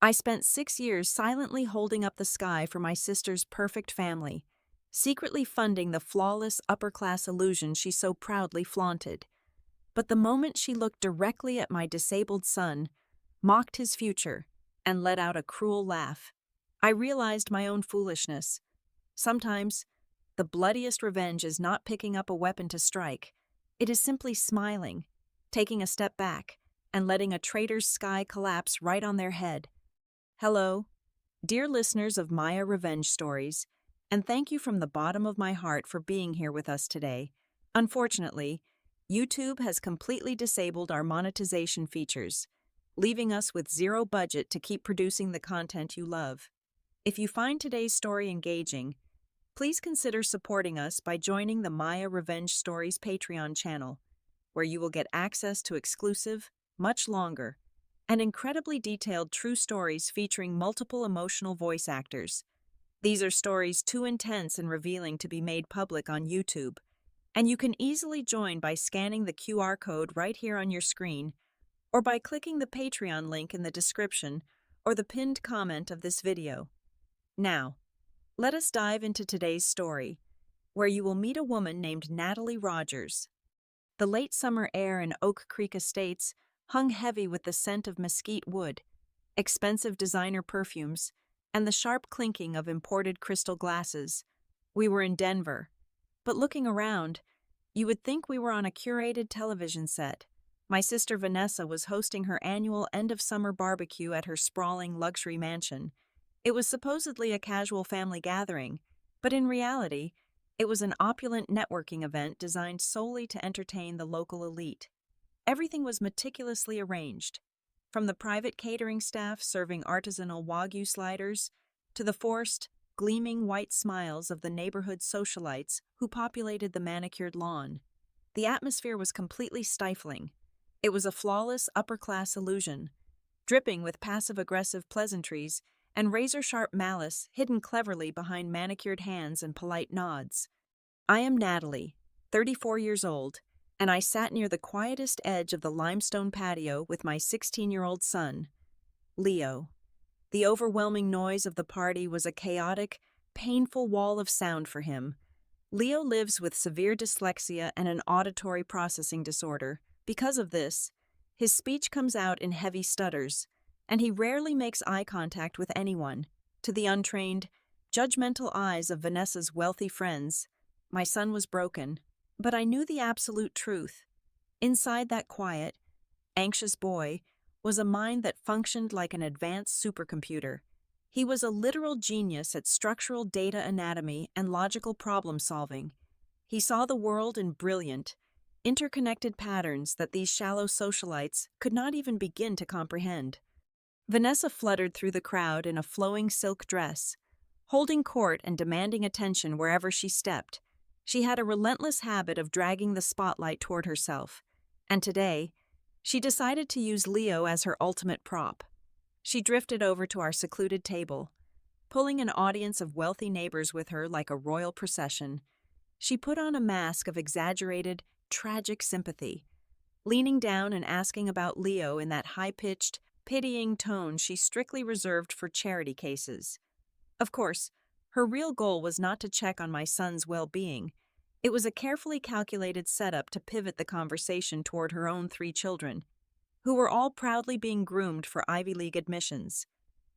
I spent 6 years silently holding up the sky for my sister's perfect family, secretly funding the flawless upper-class illusion she so proudly flaunted. But the moment she looked directly at my disabled son, mocked his future, and let out a cruel laugh, I realized my own foolishness. Sometimes, the bloodiest revenge is not picking up a weapon to strike. It is simply smiling, taking a step back, and letting a traitor's sky collapse right on their head. Hello, dear listeners of Maya Revenge Stories, and thank you from the bottom of my heart for being here with us today. Unfortunately, YouTube has completely disabled our monetization features, leaving us with zero budget to keep producing the content you love. If you find today's story engaging, please consider supporting us by joining the Maya Revenge Stories Patreon channel, where you will get access to exclusive, much longer, and incredibly detailed true stories featuring multiple emotional voice actors. These are stories too intense and revealing to be made public on YouTube, and you can easily join by scanning the QR code right here on your screen or by clicking the Patreon link in the description or the pinned comment of this video. Now, let us dive into today's story, where you will meet a woman named Natalie Rogers. The late summer air in Oak Creek Estates hung heavy with the scent of mesquite wood, expensive designer perfumes, and the sharp clinking of imported crystal glasses. We were in Denver, but looking around, you would think we were on a curated television set. My sister Vanessa was hosting her annual end-of-summer barbecue at her sprawling luxury mansion. It was supposedly a casual family gathering, but in reality, it was an opulent networking event designed solely to entertain the local elite. Everything was meticulously arranged, from the private catering staff serving artisanal Wagyu sliders to the forced, gleaming white smiles of the neighborhood socialites who populated the manicured lawn. The atmosphere was completely stifling. It was a flawless upper-class illusion, dripping with passive-aggressive pleasantries and razor-sharp malice hidden cleverly behind manicured hands and polite nods. I am Natalie, 34 years old, and I sat near the quietest edge of the limestone patio with my 16-year-old son, Leo. The overwhelming noise of the party was a chaotic, painful wall of sound for him. Leo lives with severe dyslexia and an auditory processing disorder. Because of this, his speech comes out in heavy stutters, and he rarely makes eye contact with anyone. To the untrained, judgmental eyes of Vanessa's wealthy friends, my son was broken. But I knew the absolute truth. Inside that quiet, anxious boy was a mind that functioned like an advanced supercomputer. He was a literal genius at structural data anatomy and logical problem solving. He saw the world in brilliant, interconnected patterns that these shallow socialites could not even begin to comprehend. Vanessa fluttered through the crowd in a flowing silk dress, holding court and demanding attention wherever she stepped. She had a relentless habit of dragging the spotlight toward herself, and today, she decided to use Leo as her ultimate prop. She drifted over to our secluded table, pulling an audience of wealthy neighbors with her like a royal procession. She put on a mask of exaggerated, tragic sympathy, leaning down and asking about Leo in that high-pitched, pitying tone she strictly reserved for charity cases. Of course, her real goal was not to check on my son's well-being. It was a carefully calculated setup to pivot the conversation toward her own 3 children, who were all proudly being groomed for Ivy League admissions.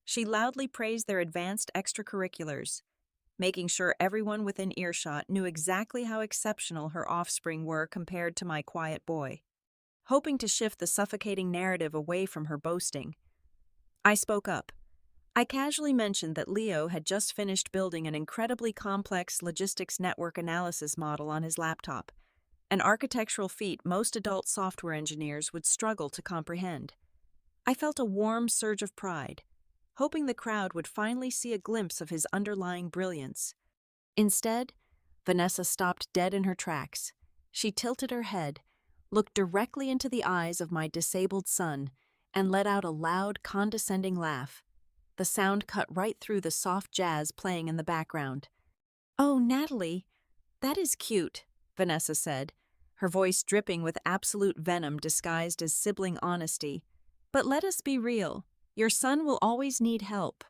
She loudly praised their advanced extracurriculars, making sure everyone within earshot knew exactly how exceptional her offspring were compared to my quiet boy. Hoping to shift the suffocating narrative away from her boasting, I spoke up. I casually mentioned that Leo had just finished building an incredibly complex logistics network analysis model on his laptop, an architectural feat most adult software engineers would struggle to comprehend. I felt a warm surge of pride, hoping the crowd would finally see a glimpse of his underlying brilliance. Instead, Vanessa stopped dead in her tracks. She tilted her head, looked directly into the eyes of my disabled son, and let out a loud, condescending laugh. The sound cut right through the soft jazz playing in the background. "Oh, Natalie, that is cute," Vanessa said, her voice dripping with absolute venom disguised as sibling honesty. "But let us be real. Your son will always need help.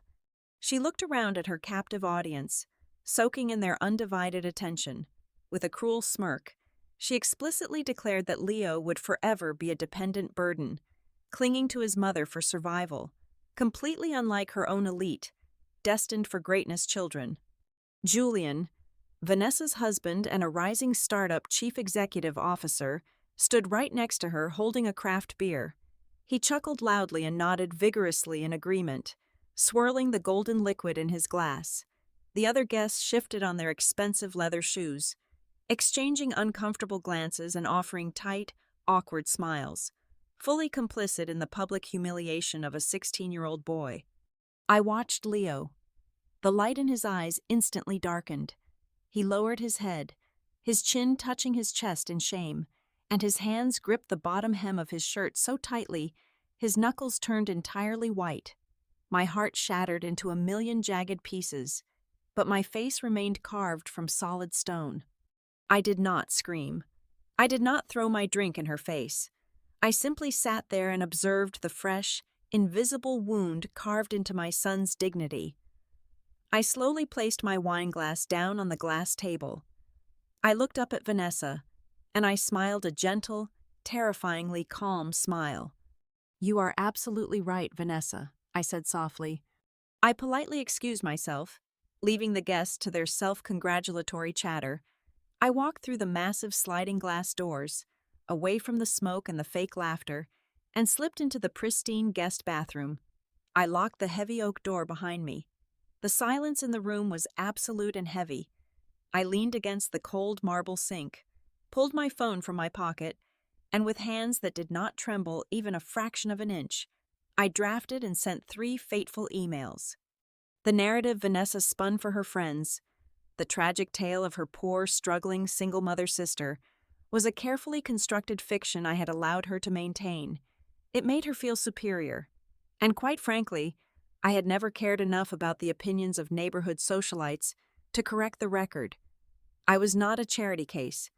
She looked around at her captive audience, soaking in their undivided attention. With a cruel smirk, she explicitly declared that Leo would forever be a dependent burden, clinging to his mother for survival, completely unlike her own elite, destined for greatness children. Julian, Vanessa's husband and a rising startup chief executive officer, stood right next to her holding a craft beer. He chuckled loudly and nodded vigorously in agreement, swirling the golden liquid in his glass. The other guests shifted on their expensive leather shoes, exchanging uncomfortable glances and offering tight, awkward smiles, fully complicit in the public humiliation of a 16-year-old boy. I watched Leo. The light in his eyes instantly darkened. He lowered his head, his chin touching his chest in shame, and his hands gripped the bottom hem of his shirt so tightly his knuckles turned entirely white. My heart shattered into a million jagged pieces, but my face remained carved from solid stone. I did not scream. I did not throw my drink in her face. I simply sat there and observed the fresh, invisible wound carved into my son's dignity. I slowly placed my wine glass down on the glass table. I looked up at Vanessa, and I smiled a gentle, terrifyingly calm smile. "You are absolutely right, Vanessa," I said softly. I politely excused myself, leaving the guests to their self-congratulatory chatter. I walked through the massive sliding glass doors, away from the smoke and the fake laughter, and slipped into the pristine guest bathroom. I locked the heavy oak door behind me. The silence in the room was absolute and heavy. I leaned against the cold marble sink, pulled my phone from my pocket, and with hands that did not tremble even a fraction of an inch, I drafted and sent 3 fateful emails. The narrative Vanessa spun for her friends, the tragic tale of her poor, struggling, single-mother sister, was a carefully constructed fiction I had allowed her to maintain. It made her feel superior. And quite frankly, I had never cared enough about the opinions of neighborhood socialites to correct the record. I was not a charity case.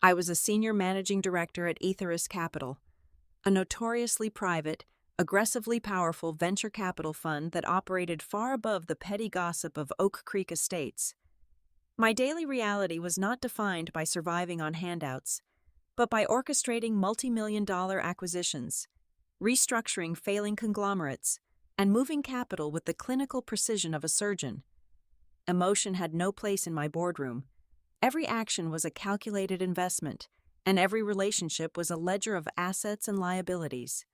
I was a senior managing director at Aethirus Capital, a notoriously private, aggressively powerful venture capital fund that operated far above the petty gossip of Oak Creek Estates. My daily reality was not defined by surviving on handouts, but by orchestrating multi-million-dollar acquisitions, restructuring failing conglomerates, and moving capital with the clinical precision of a surgeon. Emotion had no place in my boardroom. Every action was a calculated investment, and every relationship was a ledger of assets and liabilities.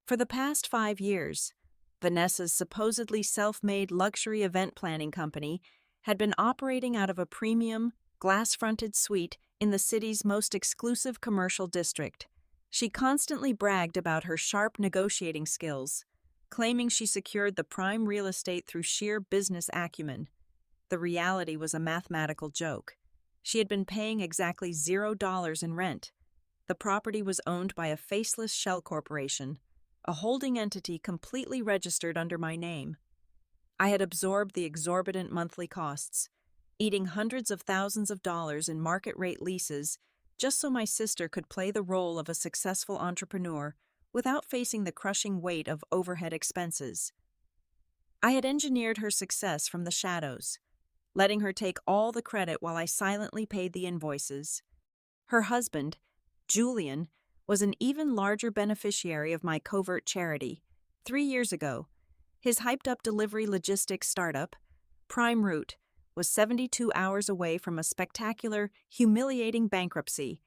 For the past 5 years, Vanessa's supposedly self-made luxury event planning company had been operating out of a premium, glass-fronted suite in the city's most exclusive commercial district. She constantly bragged about her sharp negotiating skills, claiming she secured the prime real estate through sheer business acumen. The reality was a mathematical joke. She had been paying exactly $0 in rent. The property was owned by a faceless shell corporation, a holding entity completely registered under my name. I had absorbed the exorbitant monthly costs, eating hundreds of thousands of dollars in market-rate leases just so my sister could play the role of a successful entrepreneur without facing the crushing weight of overhead expenses. I had engineered her success from the shadows, letting her take all the credit while I silently paid the invoices. Her husband, Julian, was an even larger beneficiary of my covert charity. 3 years ago, his hyped-up delivery logistics startup, Prime Route, was 72 hours away from a spectacular, humiliating bankruptcy.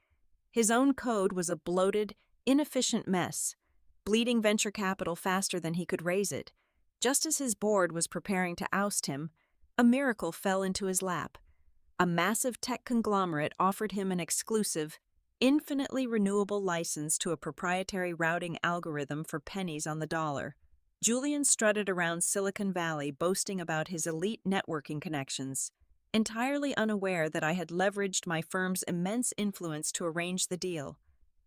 His own code was a bloated, inefficient mess, bleeding venture capital faster than he could raise it. Just as his board was preparing to oust him, a miracle fell into his lap. A massive tech conglomerate offered him an exclusive, infinitely renewable license to a proprietary routing algorithm for pennies on the dollar. Julian strutted around Silicon Valley boasting about his elite networking connections, entirely unaware that I had leveraged my firm's immense influence to arrange the deal.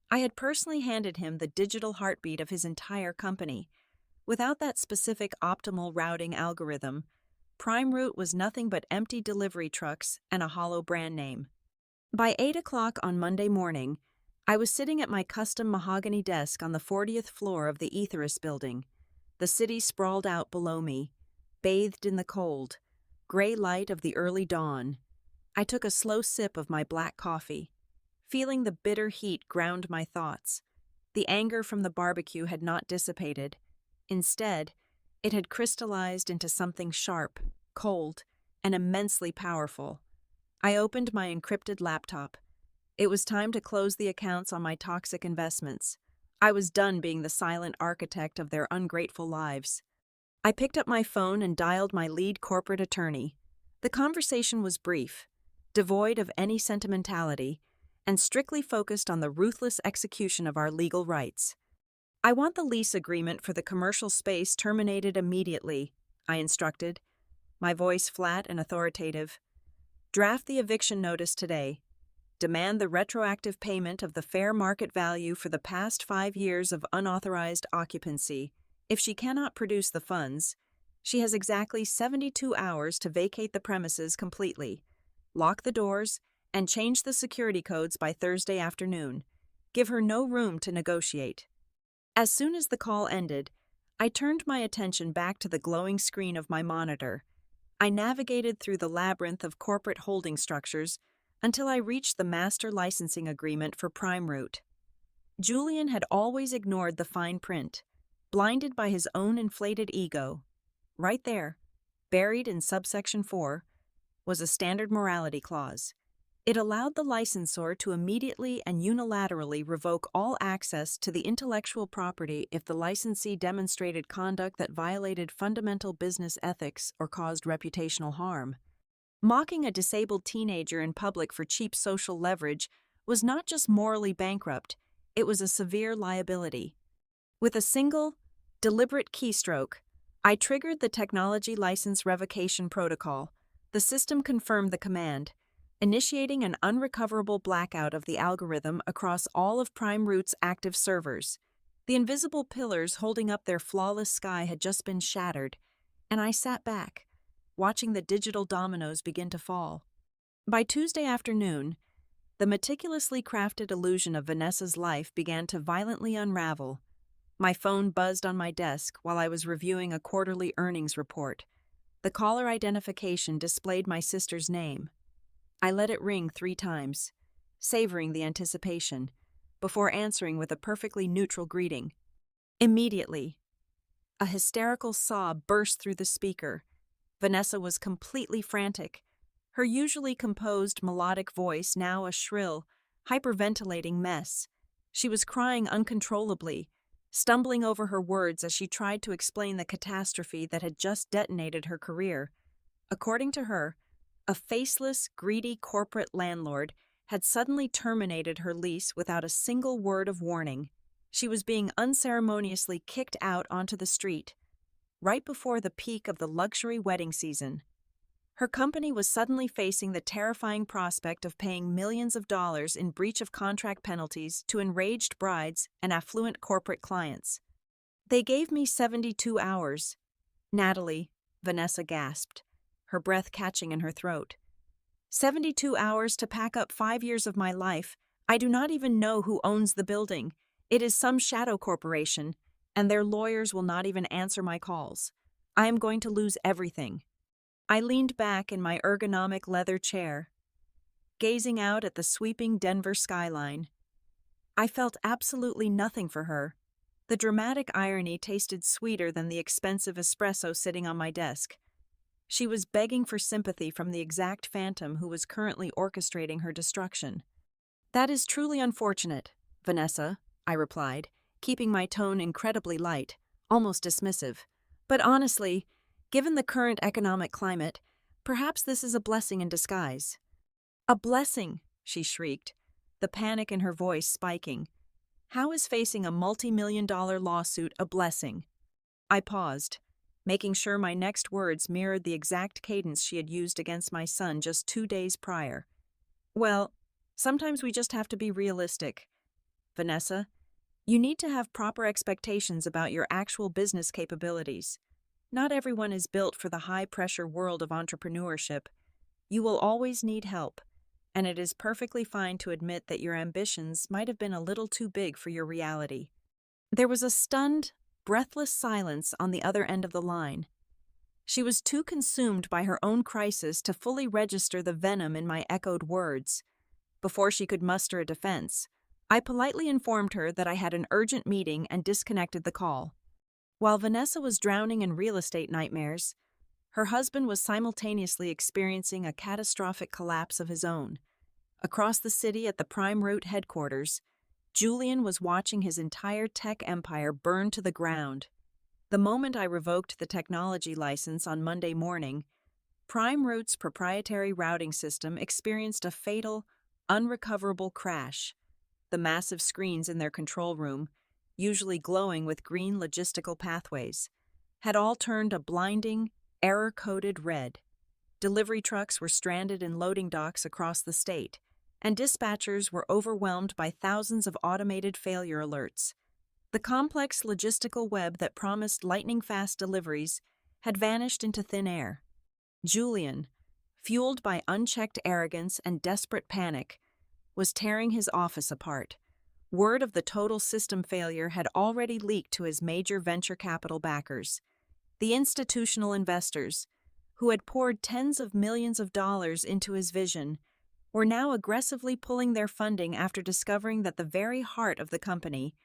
I had personally handed him the digital heartbeat of his entire company. Without that specific optimal routing algorithm, Prime Route was nothing but empty delivery trucks and a hollow brand name. By 8 o'clock on Monday morning, I was sitting at my custom mahogany desk on the 40th floor of the Aethirus building. The city sprawled out below me, bathed in the cold, gray light of the early dawn. I took a slow sip of my black coffee. Feeling the bitter heat ground my thoughts. The anger from the barbecue had not dissipated. Instead, it had crystallized into something sharp, cold, and immensely powerful. I opened my encrypted laptop. It was time to close the accounts on my toxic investments. I was done being the silent architect of their ungrateful lives. I picked up my phone and dialed my lead corporate attorney. The conversation was brief, devoid of any sentimentality, and strictly focused on the ruthless execution of our legal rights. "I want the lease agreement for the commercial space terminated immediately," I instructed, my voice flat and authoritative. "Draft the eviction notice today. Demand the retroactive payment of the fair market value for the past 5 years of unauthorized occupancy. If she cannot produce the funds, she has exactly 72 hours to vacate the premises completely. Lock the doors and change the security codes by Thursday afternoon. Give her no room to negotiate." As soon as the call ended, I turned my attention back to the glowing screen of my monitor. I navigated through the labyrinth of corporate holding structures until I reached the master licensing agreement for PrimeRoot. Julian had always ignored the fine print, blinded by his own inflated ego. Right there, buried in subsection 4, was a standard morality clause. It allowed the licensor to immediately and unilaterally revoke all access to the intellectual property if the licensee demonstrated conduct that violated fundamental business ethics or caused reputational harm. Mocking a disabled teenager in public for cheap social leverage was not just morally bankrupt, it was a severe liability. With a single, deliberate keystroke, I triggered the technology license revocation protocol. The system confirmed the command, initiating an unrecoverable blackout of the algorithm across all of PrimeRoot's active servers. The invisible pillars holding up their flawless sky had just been shattered, and I sat back, watching the digital dominoes begin to fall. By Tuesday afternoon, the meticulously crafted illusion of Vanessa's life began to violently unravel. My phone buzzed on my desk while I was reviewing a quarterly earnings report. The caller identification displayed my sister's name. I let it ring 3 times, savoring the anticipation, before answering with a perfectly neutral greeting. Immediately, a hysterical sob burst through the speaker. Vanessa was completely frantic, her usually composed melodic voice now a shrill, hyperventilating mess. She was crying uncontrollably, stumbling over her words as she tried to explain the catastrophe that had just detonated her career. According to her, a faceless, greedy corporate landlord had suddenly terminated her lease without a single word of warning. She was being unceremoniously kicked out onto the street, right before the peak of the luxury wedding season. Her company was suddenly facing the terrifying prospect of paying millions of dollars in breach of contract penalties to enraged brides and affluent corporate clients. "They gave me 72 hours. Natalie," Vanessa gasped, her breath catching in her throat. 72 hours to pack up 5 years of my life. I do not even know who owns the building. It is some shadow corporation, and their lawyers will not even answer my calls. I am going to lose everything." I leaned back in my ergonomic leather chair, gazing out at the sweeping Denver skyline. I felt absolutely nothing for her. The dramatic irony tasted sweeter than the expensive espresso sitting on my desk. She was begging for sympathy from the exact phantom who was currently orchestrating her destruction. "That is truly unfortunate, Vanessa," I replied, keeping my tone incredibly light, almost dismissive. "But honestly, given the current economic climate, perhaps this is a blessing in disguise." "A blessing," she shrieked, the panic in her voice spiking. "How is facing a multi-million-dollar lawsuit a blessing?" I paused, making sure my next words mirrored the exact cadence she had used against my son just 2 days prior. "Well, sometimes we just have to be realistic. Vanessa, you need to have proper expectations about your actual business capabilities. Not everyone is built for the high-pressure world of entrepreneurship. You will always need help, and it is perfectly fine to admit that your ambitions might have been a little too big for your reality." There was a stunned, breathless silence on the other end of the line. She was too consumed by her own crisis to fully register the venom in my echoed words. Before she could muster a defense, I politely informed her that I had an urgent meeting and disconnected the call. While Vanessa was drowning in real estate nightmares, her husband was simultaneously experiencing a catastrophic collapse of his own. Across the city at the Prime Route headquarters, Julian was watching his entire tech empire burn to the ground. The moment I revoked the technology license on Monday morning, Prime Route's proprietary routing system experienced a fatal, unrecoverable crash. The massive screens in their control room, usually glowing with green logistical pathways, had all turned a blinding, error-coded red. Delivery trucks were stranded in loading docks across the state, and dispatchers were overwhelmed by thousands of automated failure alerts. The complex logistical web that promised lightning-fast deliveries had vanished into thin air. Julian, fueled by unchecked arrogance and desperate panic, was tearing his office apart. Word of the total system failure had already leaked to his major venture capital backers. The institutional investors, who had poured tens of millions of dollars into his vision, were now aggressively pulling their funding after discovering that the very heart of the company,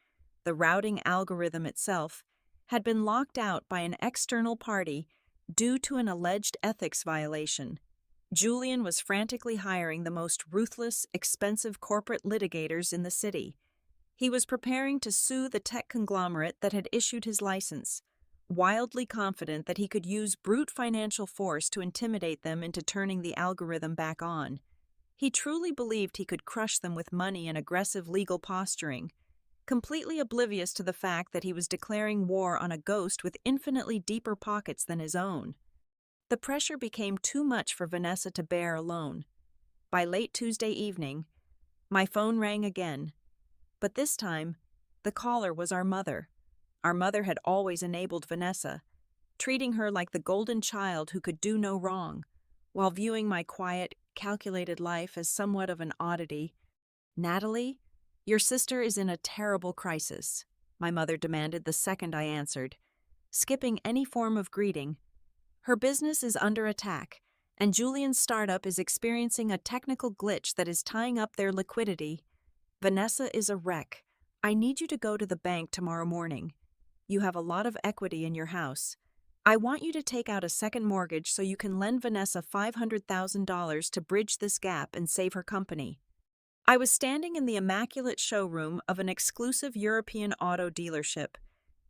the routing algorithm itself, had been locked out by an external party due to an alleged ethics violation. Julian was frantically hiring the most ruthless, expensive corporate litigators in the city. He was preparing to sue the tech conglomerate that had issued his license, wildly confident that he could use brute financial force to intimidate them into turning the algorithm back on. He truly believed he could crush them with money and aggressive legal posturing, completely oblivious to the fact that he was declaring war on a ghost with infinitely deeper pockets than his own. The pressure became too much for Vanessa to bear alone. By late Tuesday evening, my phone rang again, but this time, the caller was our mother. Our mother had always enabled Vanessa, treating her like the golden child who could do no wrong, while viewing my quiet, calculated life as somewhat of an oddity. "Natalie, your sister is in a terrible crisis," my mother demanded the second I answered, skipping any form of greeting. "Her business is under attack, and Julian's startup is experiencing a technical glitch that is tying up their liquidity. Vanessa is a wreck. I need you to go to the bank tomorrow morning. You have a lot of equity in your house. I want you to take out a second mortgage so you can lend Vanessa $500,000 to bridge this gap and save her company." I was standing in the immaculate showroom of an exclusive European auto dealership,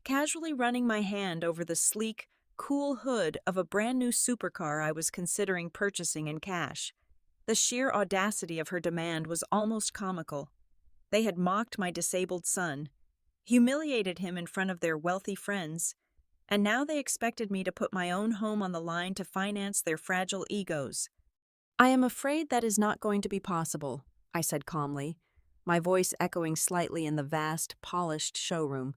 casually running my hand over the sleek, cool hood of a brand new supercar I was considering purchasing in cash. The sheer audacity of her demand was almost comical. They had mocked my disabled son, humiliated him in front of their wealthy friends, and now they expected me to put my own home on the line to finance their fragile egos. "I am afraid that is not going to be possible," I said calmly, my voice echoing slightly in the vast, polished showroom.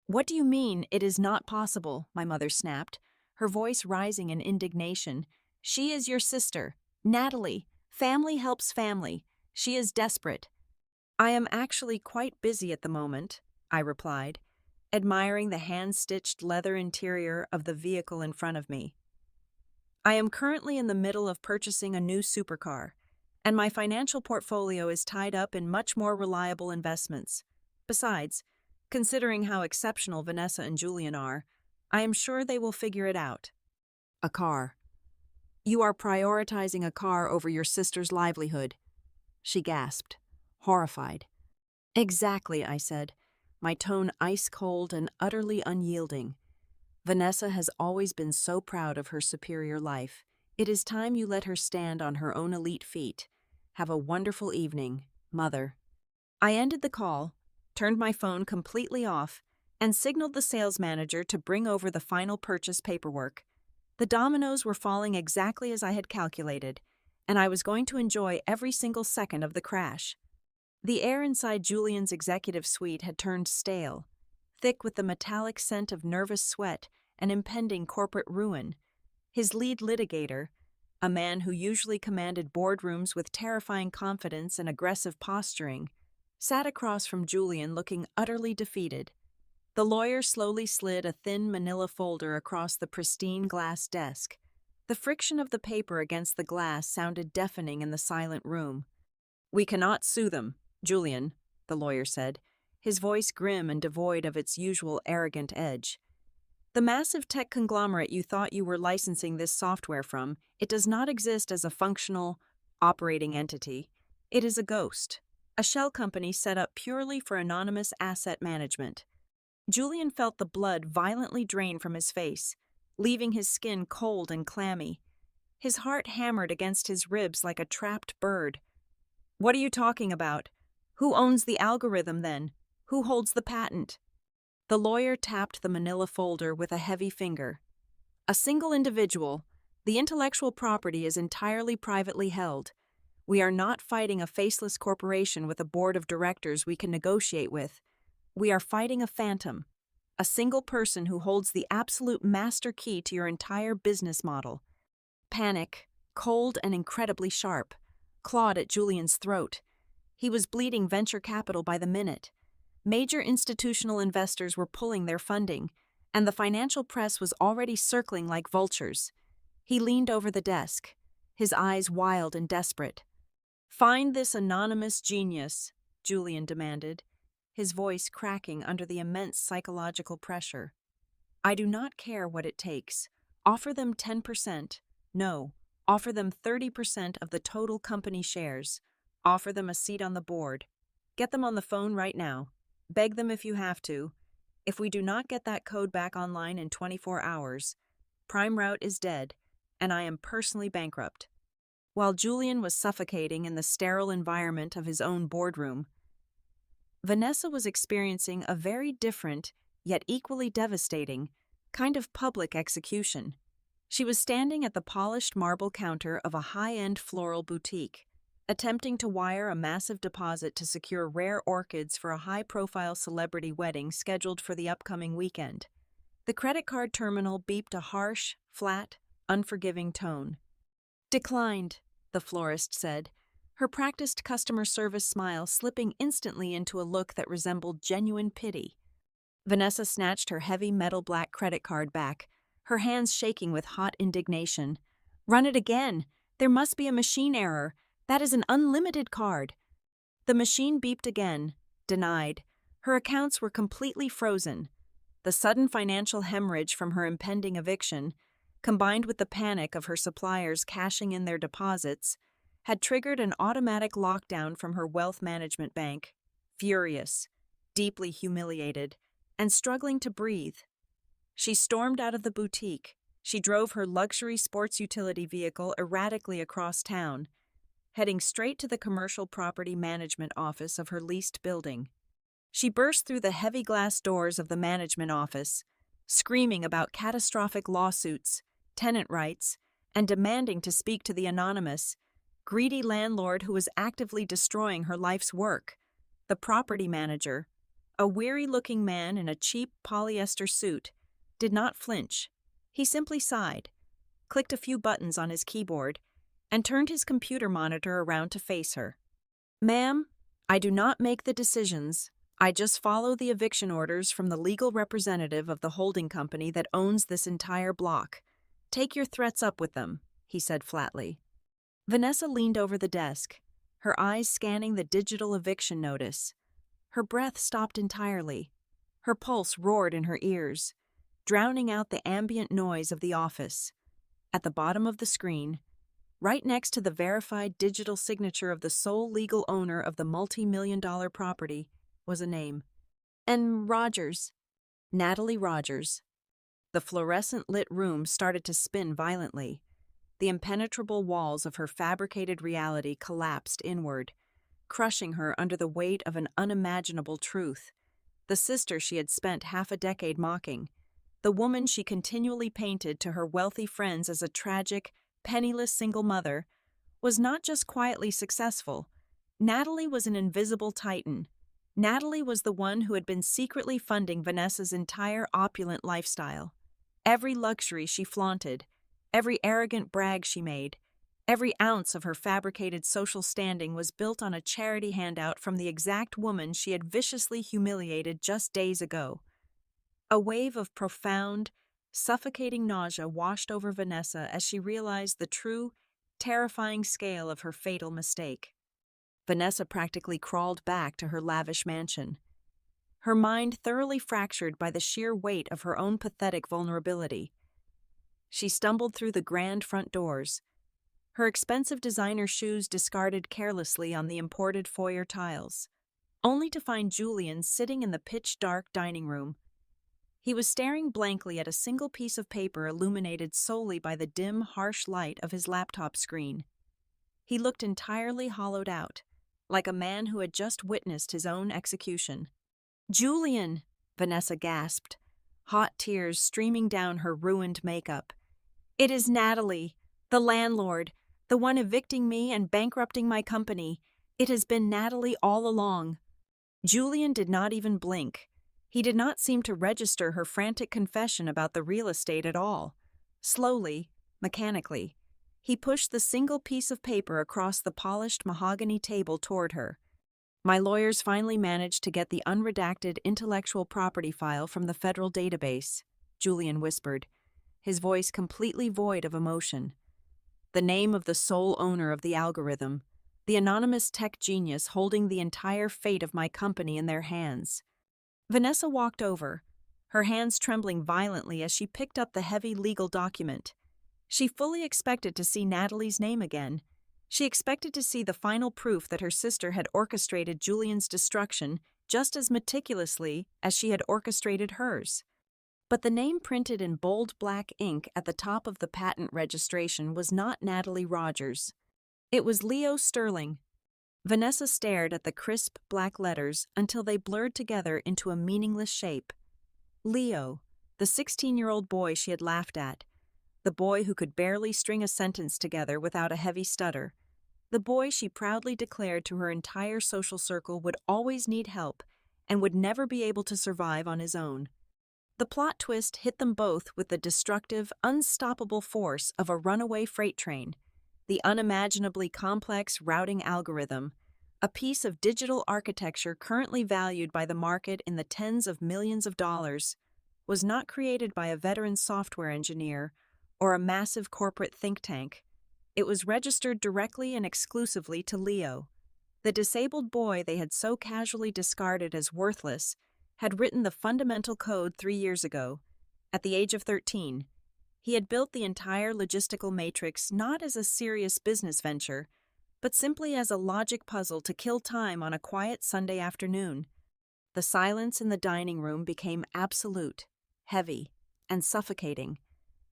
"What do you mean, it is not possible?" my mother snapped, her voice rising in indignation. "She is your sister, Natalie. Family helps family. She is desperate." "I am actually quite busy at the moment," I replied, admiring the hand-stitched leather interior of the vehicle in front of me. "I am currently in the middle of purchasing a new supercar, and my financial portfolio is tied up in much more reliable investments. Besides, considering how exceptional Vanessa and Julian are, I am sure they will figure it out." "A car. You are prioritizing a car over your sister's livelihood," she gasped, horrified. "Exactly," I said, my tone ice-cold and utterly unyielding. "Vanessa has always been so proud of her superior life. It is time you let her stand on her own elite feet. Have a wonderful evening, Mother." I ended the call, turned my phone completely off, and signaled the sales manager to bring over the final purchase paperwork. The dominoes were falling exactly as I had calculated, and I was going to enjoy every single second of the crash. The air inside Julian's executive suite had turned stale, thick with the metallic scent of nervous sweat and impending corporate ruin. His lead litigator, a man who usually commanded boardrooms with terrifying confidence and aggressive posturing, sat across from Julian looking utterly defeated. The lawyer slowly slid a thin manila folder across the pristine glass desk. The friction of the paper against the glass sounded deafening in the silent room. "We cannot sue them, Julian," the lawyer said, his voice grim and devoid of its usual arrogant edge. "The massive tech conglomerate you thought you were licensing this software from, it does not exist as a functional, operating entity. It is a ghost, a shell company set up purely for anonymous asset management." Julian felt the blood violently drain from his face, leaving his skin cold and clammy. His heart hammered against his ribs like a trapped bird. "What are you talking about? Who owns the algorithm then? Who holds the patent?" The lawyer tapped the manila folder with a heavy finger. "A single individual. The intellectual property is entirely privately held. We are not fighting a faceless corporation with a board of directors we can negotiate with. We are fighting a phantom, a single person who holds the absolute master key to your entire business model." Panic, cold and incredibly sharp, clawed at Julian's throat. He was bleeding venture capital by the minute. Major institutional investors were pulling their funding, and the financial press was already circling like vultures. He leaned over the desk, his eyes wild and desperate. "Find this anonymous genius," Julian demanded, his voice cracking under the immense psychological pressure. "I do not care what it takes. Offer them 10%. No, offer them 30% of the total company shares. Offer them a seat on the board. Get them on the phone right now. Beg them if you have to. If we do not get that code back online in 24 hours, Prime Route is dead, and I am personally bankrupt." While Julian was suffocating in the sterile environment of his own boardroom, Vanessa was experiencing a very different, yet equally devastating, kind of public execution. She was standing at the polished marble counter of a high-end floral boutique, attempting to wire a massive deposit to secure rare orchids for a high-profile celebrity wedding scheduled for the upcoming weekend. The credit card terminal beeped a harsh, flat, unforgiving tone. "Declined," the florist said, her practiced customer service smile slipping instantly into a look that resembled genuine pity. Vanessa snatched her heavy metal black credit card back, her hands shaking with hot indignation. "Run it again! There must be a machine error. That is an unlimited card." The machine beeped again. Denied. Her accounts were completely frozen. The sudden financial hemorrhage from her impending eviction, combined with the panic of her suppliers cashing in their deposits, had triggered an automatic lockdown from her wealth management bank. Furious, deeply humiliated, and struggling to breathe, she stormed out of the boutique. She drove her luxury sports utility vehicle erratically across town, heading straight to the commercial property management office of her leased building. She burst through the heavy glass doors of the management office, screaming about catastrophic lawsuits, tenant rights, and demanding to speak to the anonymous, greedy landlord who was actively destroying her life's work. The property manager, a weary-looking man in a cheap polyester suit, did not flinch. He simply sighed, clicked a few buttons on his keyboard, and turned his computer monitor around to face her. "Ma'am, I do not make the decisions. I just follow the eviction orders from the legal representative of the holding company that owns this entire block. Take your threats up with them," he said flatly. Vanessa leaned over the desk, her eyes scanning the digital eviction notice. Her breath stopped entirely. Her pulse roared in her ears, drowning out the ambient noise of the office. At the bottom of the screen, right next to the verified digital signature of the sole legal owner of the multi-million-dollar property, was a name. "And Rogers. Natalie Rogers." The fluorescent-lit room started to spin violently. The impenetrable walls of her fabricated reality collapsed inward, crushing her under the weight of an unimaginable truth. The sister she had spent half a decade mocking, the woman she continually painted to her wealthy friends as a tragic, penniless single mother, was not just quietly successful. Natalie was an invisible titan. Natalie was the one who had been secretly funding Vanessa's entire opulent lifestyle. Every luxury she flaunted, every arrogant brag she made, every ounce of her fabricated social standing was built on a charity handout from the exact woman she had viciously humiliated just days ago. A wave of profound, suffocating nausea washed over Vanessa as she realized the true, terrifying scale of her fatal mistake. Vanessa practically crawled back to her lavish mansion, her mind thoroughly fractured by the sheer weight of her own pathetic vulnerability. She stumbled through the grand front doors, her expensive designer shoes discarded carelessly on the imported foyer tiles, only to find Julian sitting in the pitch-dark dining room. He was staring blankly at a single piece of paper illuminated solely by the dim, harsh light of his laptop screen. He looked entirely hollowed out, like a man who had just witnessed his own execution. "Julian!" Vanessa gasped, hot tears streaming down her ruined makeup. "It is Natalie, the landlord, the one evicting me and bankrupting my company. It has been Natalie all along." Julian did not even blink. He did not seem to register her frantic confession about the real estate at all. Slowly, mechanically, he pushed the single piece of paper across the polished mahogany table toward her. "My lawyers finally managed to get the unredacted intellectual property file from the federal database," Julian whispered, his voice completely void of emotion. "The name of the sole owner of the algorithm, the anonymous tech genius holding the entire fate of my company in their hands." Vanessa walked over, her hands trembling violently as she picked up the heavy legal document. She fully expected to see Natalie's name again. She expected to see the final proof that her sister had orchestrated Julian's destruction just as meticulously as she had orchestrated hers. But the name printed in bold black ink at the top of the patent registration was not Natalie Rogers. It was Leo Sterling. Vanessa stared at the crisp black letters until they blurred together into a meaningless shape. Leo, the 16-year-old boy she had laughed at, the boy who could barely string a sentence together without a heavy stutter, the boy she proudly declared to her entire social circle would always need help and would never be able to survive on his own. The plot twist hit them both with the destructive, unstoppable force of a runaway freight train. The unimaginably complex routing algorithm, a piece of digital architecture currently valued by the market in the tens of millions of dollars, was not created by a veteran software engineer or a massive corporate think tank. It was registered directly and exclusively to Leo. The disabled boy they had so casually discarded as worthless had written the fundamental code 3 years ago. At the age of 13, he had built the entire logistical matrix not as a serious business venture, but simply as a logic puzzle to kill time on a quiet Sunday afternoon. The silence in the dining room became absolute, heavy, and suffocating,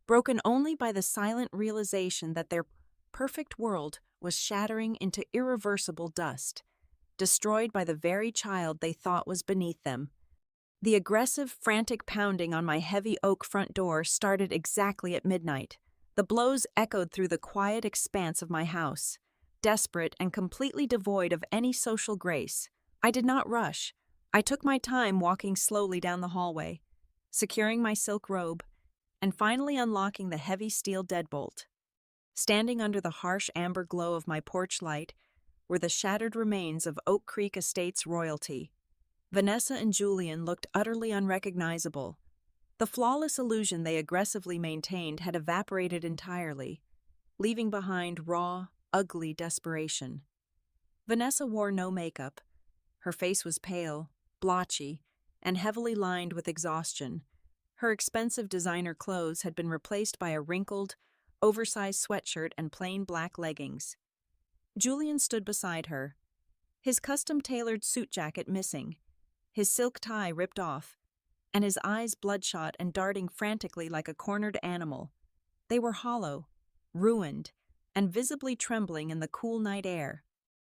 broken only by the silent realization that their perfect world was shattering into irreversible dust, destroyed by the very child they thought was beneath them. The aggressive, frantic pounding on my heavy oak front door started exactly at midnight. The blows echoed through the quiet expanse of my house, desperate and completely devoid of any social grace. I did not rush. I took my time walking slowly down the hallway, securing my silk robe, and finally unlocking the heavy steel deadbolt. Standing under the harsh amber glow of my porch light were the shattered remains of Oak Creek Estates royalty. Vanessa and Julian looked utterly unrecognizable. The flawless illusion they aggressively maintained had evaporated entirely, leaving behind raw, ugly desperation. Vanessa wore no makeup. Her face was pale, blotchy, and heavily lined with exhaustion. Her expensive designer clothes had been replaced by a wrinkled, oversized sweatshirt and plain black leggings. Julian stood beside her, his custom-tailored suit jacket missing, his silk tie ripped off, and his eyes bloodshot and darting frantically like a cornered animal. They were hollow, ruined, and visibly trembling in the cool night air.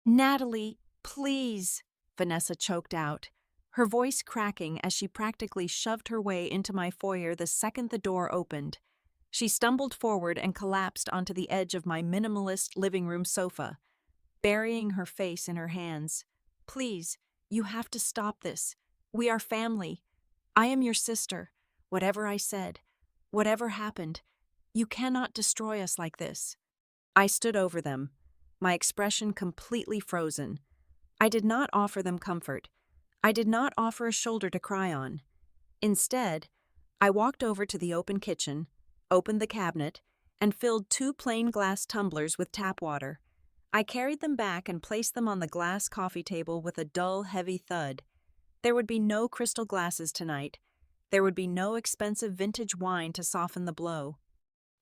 "Natalie, please," Vanessa choked out, her voice cracking as she practically shoved her way into my foyer the second the door opened. She stumbled forward and collapsed onto the edge of my minimalist living room sofa, burying her face in her hands. "Please, you have to stop this. We are family. I am your sister. Whatever I said, whatever happened, you cannot destroy us like this." I stood over them, my expression completely frozen. I did not offer them comfort. I did not offer a shoulder to cry on. Instead, I walked over to the open kitchen, opened the cabinet, and filled 2 plain glass tumblers with tap water. I carried them back and placed them on the glass coffee table with a dull, heavy thud. There would be no crystal glasses tonight. There would be no expensive vintage wine to soften the blow.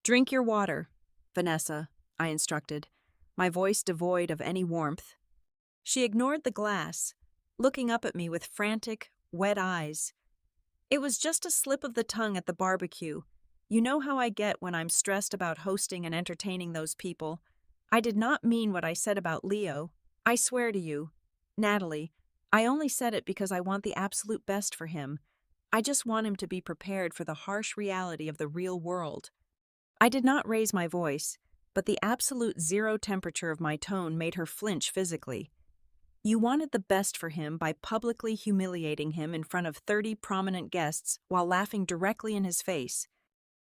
"Drink your water, Vanessa," I instructed, my voice devoid of any warmth. She ignored the glass, looking up at me with frantic, wet eyes. "It was just a slip of the tongue at the barbecue. You know how I get when I'm stressed about hosting and entertaining those people. I did not mean what I said about Leo. I swear to you, Natalie, I only said it because I want the absolute best for him. I just want him to be prepared for the harsh reality of the real world." I did not raise my voice, but the absolute zero temperature of my tone made her flinch physically. "You wanted the best for him by publicly humiliating him in front of 30 prominent guests while laughing directly in his face."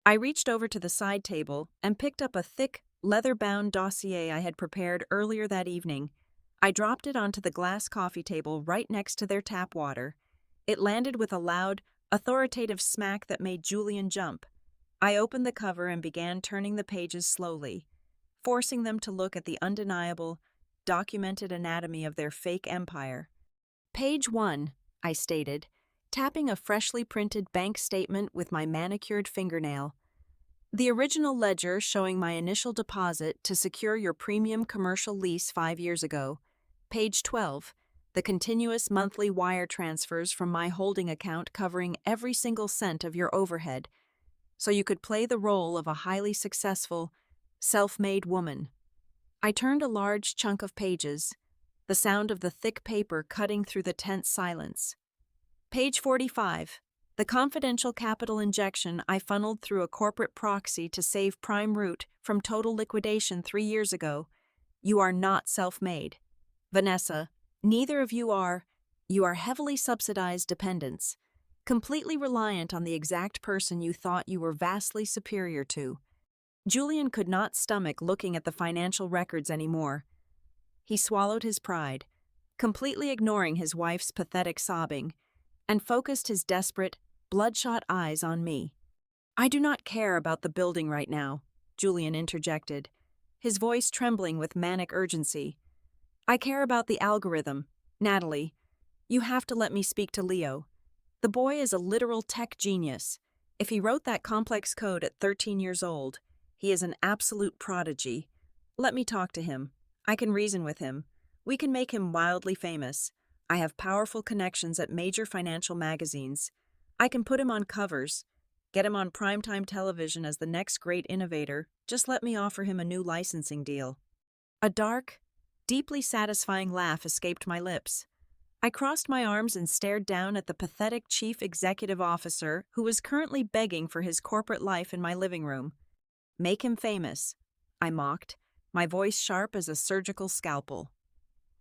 I reached over to the side table and picked up a thick, leather-bound dossier I had prepared earlier that evening. I dropped it onto the glass coffee table right next to their tap water. It landed with a loud, authoritative smack that made Julian jump. I opened the cover and began turning the pages slowly, forcing them to look at the undeniable, documented anatomy of their fake empire. "Page 1, I stated, tapping a freshly printed bank statement with my manicured fingernail. "The original ledger showing my initial deposit to secure your premium commercial lease 5 years ago. Page 12, the continuous monthly wire transfers from my holding account covering every single cent of your overhead, so you could play the role of a highly successful, self-made woman." I turned a large chunk of pages, the sound of the thick paper cutting through the tense silence. "Page 45, the confidential capital injection I funneled through a corporate proxy to save Prime Root from total liquidation 3 years ago. You are not self-made. Vanessa, neither of you are. You are heavily subsidized dependents, completely reliant on the exact person you thought you were vastly superior to." Julian could not stomach looking at the financial records anymore. He swallowed his pride, completely ignoring his wife's pathetic sobbing, and focused his desperate, bloodshot eyes on me. "I do not care about the building right now," Julian interjected, his voice trembling with manic urgency. "I care about the algorithm. Natalie, you have to let me speak to Leo. The boy is a literal tech genius. If he wrote that complex code at 13 years old, he is an absolute prodigy. Let me talk to him. I can reason with him. We can make him wildly famous. I have powerful connections at major financial magazines. I can put him on covers, get him on primetime television as the next great innovator. Just let me offer him a new licensing deal." A dark, deeply satisfying laugh escaped my lips. I crossed my arms and stared down at the pathetic chief executive officer who was currently begging for his corporate life in my living room. "Make him famous," I mocked, my voice sharp as a surgical scalpel.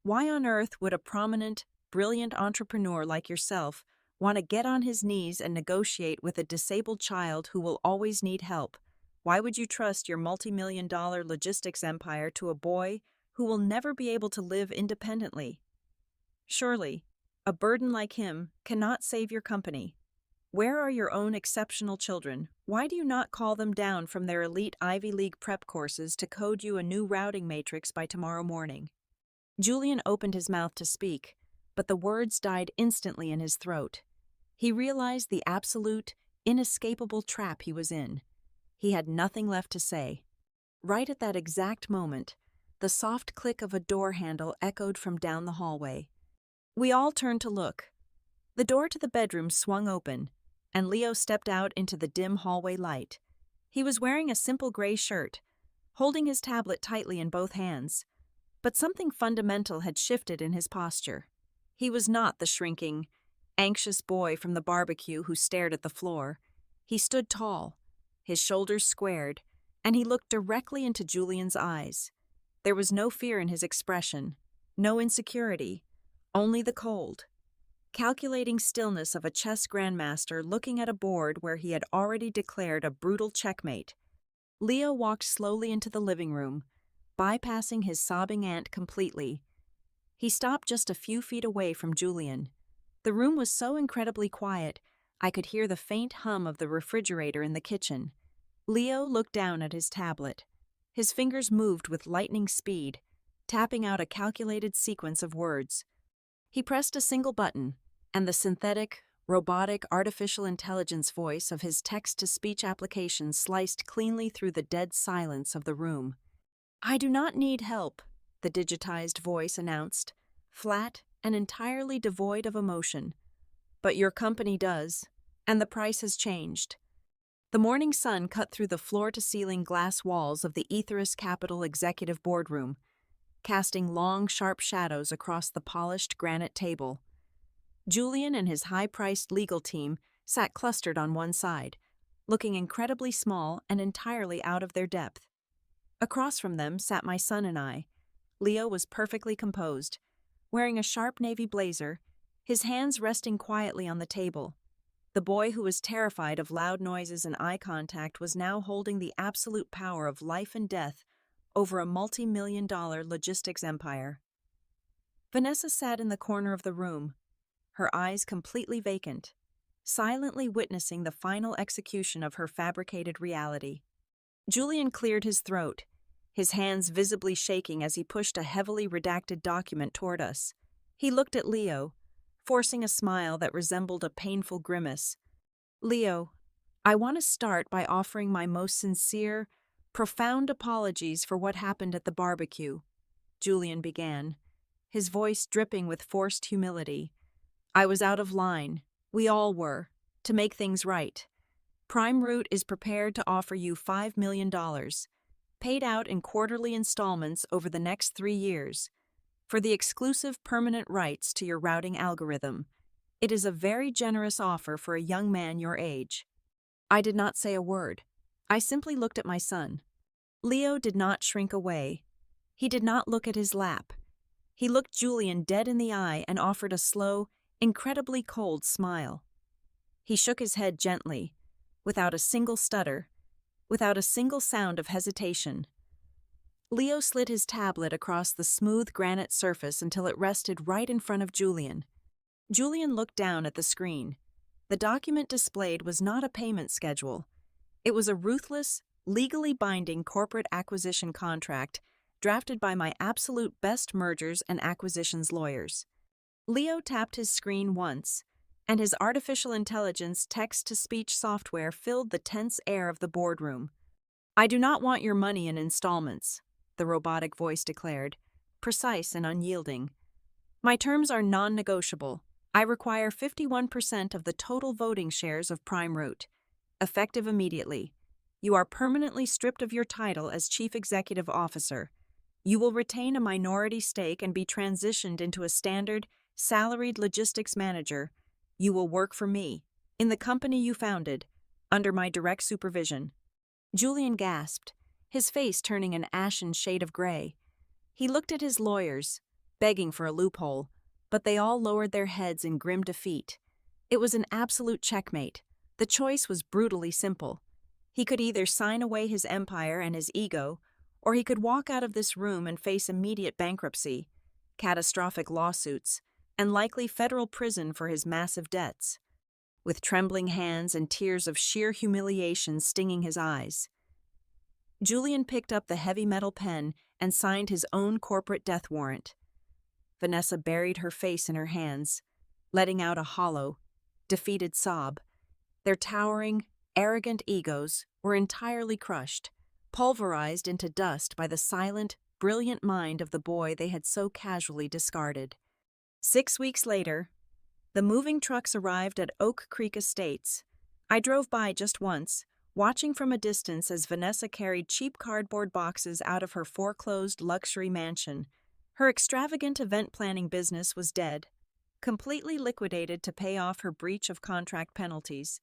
"Why on earth would a prominent, brilliant entrepreneur like yourself want to get on his knees and negotiate with a disabled child who will always need help? Why would you trust your multi-million-dollar logistics empire to a boy who will never be able to live independently? Surely, a burden like him cannot save your company. Where are your own exceptional children? Why do you not call them down from their elite Ivy League prep courses to code you a new routing matrix by tomorrow morning?" Julian opened his mouth to speak, but the words died instantly in his throat. He realized the absolute, inescapable trap he was in. He had nothing left to say. Right at that exact moment, the soft click of a door handle echoed from down the hallway. We all turned to look. The door to the bedroom swung open, and Leo stepped out into the dim hallway light. He was wearing a simple gray shirt, holding his tablet tightly in both hands. But something fundamental had shifted in his posture. He was not the shrinking, anxious boy from the barbecue who stared at the floor. He stood tall, his shoulders squared, and he looked directly into Julian's eyes. There was no fear in his expression, no insecurity, only the cold, calculating stillness of a chess grandmaster looking at a board where he had already declared a brutal checkmate. Leo walked slowly into the living room, bypassing his sobbing aunt completely. He stopped just a few feet away from Julian. The room was so incredibly quiet, I could hear the faint hum of the refrigerator in the kitchen. Leo looked down at his tablet. His fingers moved with lightning speed, tapping out a calculated sequence of words. He pressed a single button, and the synthetic, robotic artificial intelligence voice of his text-to-speech application sliced cleanly through the dead silence of the room. "I do not need help," the digitized voice announced, flat and entirely devoid of emotion. "But your company does, and the price has changed." The morning sun cut through the floor-to-ceiling glass walls of the Aethirus Capital Executive Boardroom, casting long, sharp shadows across the polished granite table. Julian and his high-priced legal team sat clustered on one side, looking incredibly small and entirely out of their depth. Across from them sat my son and I. Leo was perfectly composed, wearing a sharp navy blazer, his hands resting quietly on the table. The boy who was terrified of loud noises and eye contact was now holding the absolute power of life and death over a multi-million-dollar logistics empire. Vanessa sat in the corner of the room, her eyes completely vacant, silently witnessing the final execution of her fabricated reality. Julian cleared his throat, his hands visibly shaking as he pushed a heavily redacted document toward us. He looked at Leo, forcing a smile that resembled a painful grimace. "Leo, I want to start by offering my most sincere, profound apologies for what happened at the barbecue," Julian began, his voice dripping with forced humility. "I was out of line. We all were. To make things right, Prime Root is prepared to offer you $5 million, paid out in quarterly installments over the next 3 years, for the exclusive permanent rights to your routing algorithm. It is a very generous offer for a young man your age." I did not say a word. I simply looked at my son. Leo did not shrink away. He did not look at his lap. He looked Julian dead in the eye and offered a slow, incredibly cold smile. He shook his head gently, without a single stutter, without a single sound of hesitation. Leo slid his tablet across the smooth granite surface until it rested right in front of Julian. Julian looked down at the screen. The document displayed was not a payment schedule. It was a ruthless, legally binding corporate acquisition contract drafted by my absolute best mergers and acquisitions lawyers. Leo tapped his screen once, and his artificial intelligence text-to-speech software filled the tense air of the boardroom. "I do not want your money in installments," the robotic voice declared, precise and unyielding. "My terms are non-negotiable. I require 51% of the total voting shares of Prime Root, effective immediately. You are permanently stripped of your title as Chief Executive Officer. You will retain a minority stake and be transitioned into a standard, salaried logistics manager. You will work for me, in the company you founded, under my direct supervision." Julian gasped, his face turning an ashen shade of gray. He looked at his lawyers, begging for a loophole, but they all lowered their heads in grim defeat. It was an absolute checkmate. The choice was brutally simple. He could either sign away his empire and his ego, or he could walk out of this room and face immediate bankruptcy, catastrophic lawsuits, and likely federal prison for his massive debts. With trembling hands and tears of sheer humiliation stinging his eyes, Julian picked up the heavy metal pen and signed his own corporate death warrant. Vanessa buried her face in her hands, letting out a hollow, defeated sob. Their towering, arrogant egos were entirely crushed, pulverized into dust by the silent, brilliant mind of the boy they had so casually discarded. 6 weeks later, the moving trucks arrived at Oak Creek Estates. I drove by just once, watching from a distance as Vanessa carried cheap cardboard boxes out of her foreclosed luxury mansion. Her extravagant event planning business was dead, completely liquidated to pay off her breach of contract penalties.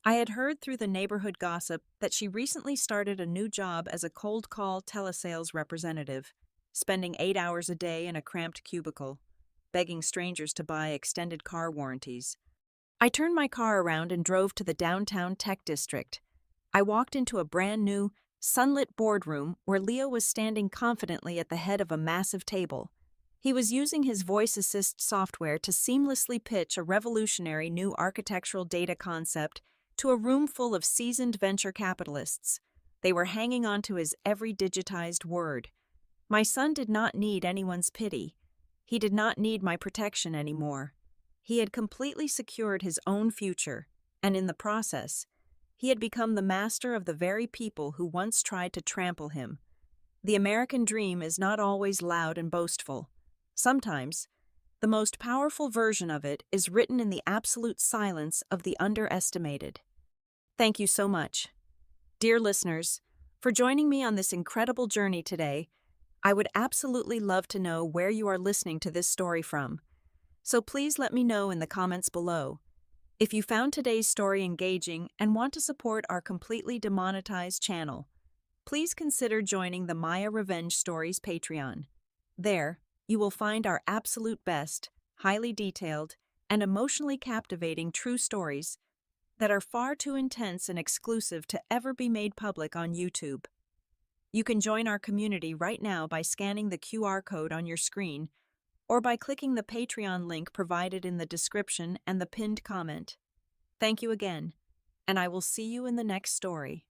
I had heard through the neighborhood gossip that she recently started a new job as a cold call telesales representative, spending 8 hours a day in a cramped cubicle, begging strangers to buy extended car warranties. I turned my car around and drove to the downtown tech district. I walked into a brand new, sunlit boardroom where Leo was standing confidently at the head of a massive table. He was using his voice assist software to seamlessly pitch a revolutionary new architectural data concept to a room full of seasoned venture capitalists. They were hanging on to his every digitized word. My son did not need anyone's pity. He did not need my protection anymore. He had completely secured his own future, and in the process, he had become the master of the very people who once tried to trample him. The American dream is not always loud and boastful. Sometimes, the most powerful version of it is written in the absolute silence of the underestimated. Thank you so much, dear listeners, for joining me on this incredible journey today. I would absolutely love to know where you are listening to this story from, so please let me know in the comments below. If you found today's story engaging and want to support our completely demonetized channel, please consider joining the Maya Revenge Stories Patreon. There, you will find our absolute best, highly detailed, and emotionally captivating true stories that are far too intense and exclusive to ever be made public on YouTube. You can join our community right now by scanning the QR code on your screen or by clicking the Patreon link provided in the description and the pinned comment. Thank you again, and I will see you in the next story.